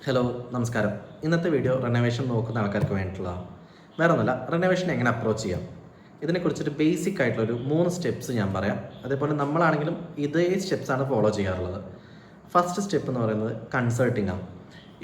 Hello നമസ്കാരം. ഇന്നത്തെ video renovation നോക്കുന്ന ആൾക്കാർക്ക് വേണ്ടിയിട്ടുള്ളതാണ്. വേറെ ഒന്നുമില്ല, റിനോവേഷൻ എങ്ങനെ അപ്രോച്ച് ചെയ്യാം ഇതിനെക്കുറിച്ചൊരു ബേസിക് ആയിട്ടുള്ളൊരു 3 സ്റ്റെപ്സ് ഞാൻ പറയാം. അതേപോലെ നമ്മളാണെങ്കിലും ഇതേ സ്റ്റെപ്സാണ് ഫോളോ ചെയ്യാറുള്ളത്. ഫസ്റ്റ് സ്റ്റെപ്പ് എന്ന് പറയുന്നത് കൺസൾട്ടിംഗ് ആണ്.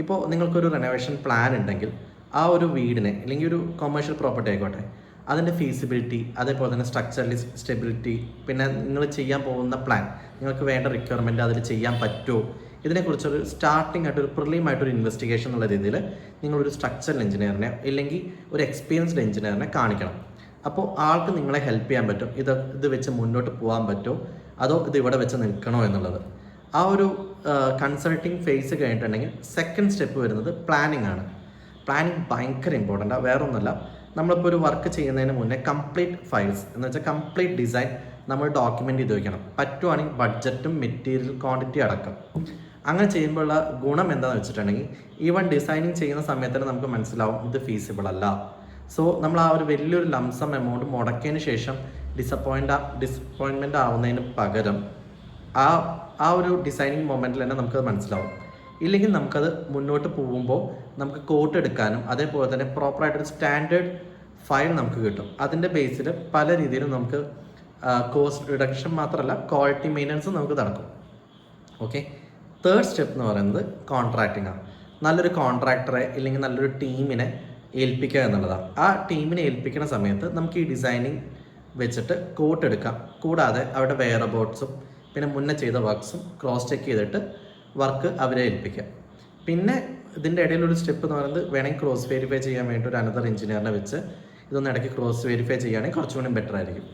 ഇപ്പോൾ നിങ്ങൾക്കൊരു റിനോവേഷൻ പ്ലാൻ ഉണ്ടെങ്കിൽ ആ ഒരു വീടിനെ അല്ലെങ്കിൽ ഒരു കൊമേഴ്ഷ്യൽ പ്രോപ്പർട്ടി ആയിക്കോട്ടെ, അതിൻ്റെ ഫീസിബിലിറ്റി, അതേപോലെ തന്നെ സ്ട്രക്ചറലി സ്റ്റെബിലിറ്റി, പിന്നെ നിങ്ങൾ ചെയ്യാൻ പോകുന്ന പ്ലാൻ, നിങ്ങൾക്ക് വേണ്ട റിക്വയർമെൻറ്റ് അതിൽ ചെയ്യാൻ പറ്റുമോ, ഇതിനെക്കുറിച്ചൊരു സ്റ്റാർട്ടിംഗ് ആയിട്ട് ഒരു പ്രിലിമായിട്ടൊരു ഇൻവെസ്റ്റിഗേഷൻ എന്നുള്ള രീതിയിൽ നിങ്ങളൊരു സ്ട്രക്ചറൽ എഞ്ചിനീയറിനെ ഇല്ലെങ്കിൽ ഒരു എക്സ്പീരിയൻസ്ഡ് എഞ്ചിനീയറിനെ കാണിക്കണം. അപ്പോൾ ആൾക്ക് നിങ്ങളെ ഹെൽപ്പ് ചെയ്യാൻ പറ്റും. ഇത് വെച്ച് മുന്നോട്ട് പോകാൻ പറ്റുമോ അതോ ഇത് ഇവിടെ വെച്ച് നിൽക്കണോ എന്നുള്ളത്. ആ ഒരു കൺസൾട്ടിങ് ഫേസ് കഴിഞ്ഞിട്ടുണ്ടെങ്കിൽ സെക്കൻഡ് സ്റ്റെപ്പ് വരുന്നത് പ്ലാനിങ് ആണ്. പ്ലാനിങ് ഭയങ്കര ഇമ്പോർട്ടൻ്റ്. വേറെ ഒന്നുമല്ല, നമ്മളിപ്പോൾ ഒരു വർക്ക് ചെയ്യുന്നതിന് മുന്നേ കംപ്ലീറ്റ് ഫയൽസ് എന്ന് വെച്ചാൽ കംപ്ലീറ്റ് ഡിസൈൻ നമ്മൾ ഡോക്യുമെൻ്റ് ചെയ്ത് വയ്ക്കണം. പറ്റുവാണെങ്കിൽ ബഡ്ജറ്റും മെറ്റീരിയൽ ക്വാണ്ടിറ്റി അടക്കം. അങ്ങനെ ചെയ്യുമ്പോഴുള്ള ഗുണം എന്താണെന്ന് വെച്ചിട്ടുണ്ടെങ്കിൽ ഈവൻ ഡിസൈനിങ് ചെയ്യുന്ന സമയത്ത് തന്നെ നമുക്ക് മനസ്സിലാവും ഇത് ഫീസിബിൾ അല്ല. സോ നമ്മൾ ആ ഒരു വലിയൊരു ലംസം എമൗണ്ട് മുടക്കിയതിന് ശേഷം ഡിസപ്പോയിൻമെൻ്റ് ആവുന്നതിന് പകരം ആ ഒരു ഡിസൈനിങ് മൊമെൻറ്റിൽ തന്നെ നമുക്കത് മനസ്സിലാവും. ഇല്ലെങ്കിൽ നമുക്കത് മുന്നോട്ട് പോകുമ്പോൾ നമുക്ക് കോട്ട് എടുക്കാനും അതേപോലെ തന്നെ പ്രോപ്പറായിട്ടൊരു സ്റ്റാൻഡേർഡ് ഫയൽ നമുക്ക് കിട്ടും. അതിൻ്റെ ബേസിൽ പല രീതിയിലും നമുക്ക് കോസ്റ്റ് റിഡക്ഷൻ മാത്രമല്ല ക്വാളിറ്റി മെയിൻ്റനൻസും നമുക്ക് നടക്കും. ഓക്കെ, തേർഡ് സ്റ്റെപ്പ് എന്ന് പറയുന്നത് കോൺട്രാക്റ്റിംഗ് ആണ്. നല്ലൊരു കോൺട്രാക്ടറെ ഇല്ലെങ്കിൽ നല്ലൊരു ടീമിനെ ഏൽപ്പിക്കുക എന്നുള്ളതാണ്. ആ ടീമിനെ ഏൽപ്പിക്കുന്ന സമയത്ത് നമുക്ക് ഈ ഡിസൈനിങ് വെച്ചിട്ട് കോട്ട് എടുക്കാം. കൂടാതെ അവിടെ വെയർ അബൌട്ട്സും പിന്നെ മുന്നേ ചെയ്ത വർക്ക്സും ക്രോസ് ചെക്ക് ചെയ്തിട്ട് വർക്ക് അവരെ ഏൽപ്പിക്കാം. പിന്നെ ഇതിൻ്റെ ഇടയിലൊരു സ്റ്റെപ്പ് എന്ന് പറയുന്നത് വേണമെങ്കിൽ ക്രോസ് വെരിഫൈ ചെയ്യാൻ വേണ്ടി ഒരു അനദർ എഞ്ചിനീയറിനെ വെച്ച് ഇതൊന്ന് ഇടയ്ക്ക് ക്രോസ് വെരിഫൈ ചെയ്യുകയാണെങ്കിൽ കുറച്ചുകൂടി ബെറ്റർ ആയിരിക്കും.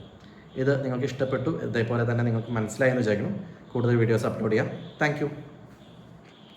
ഇത് നിങ്ങൾക്ക് ഇഷ്ടപ്പെട്ടു, ഇതേപോലെ തന്നെ നിങ്ങൾക്ക് മനസ്സിലായെന്ന് വിചാരിക്കണം. കൂടുതൽ വീഡിയോസ് അപ്ലോഡ് ചെയ്യാം. താങ്ക്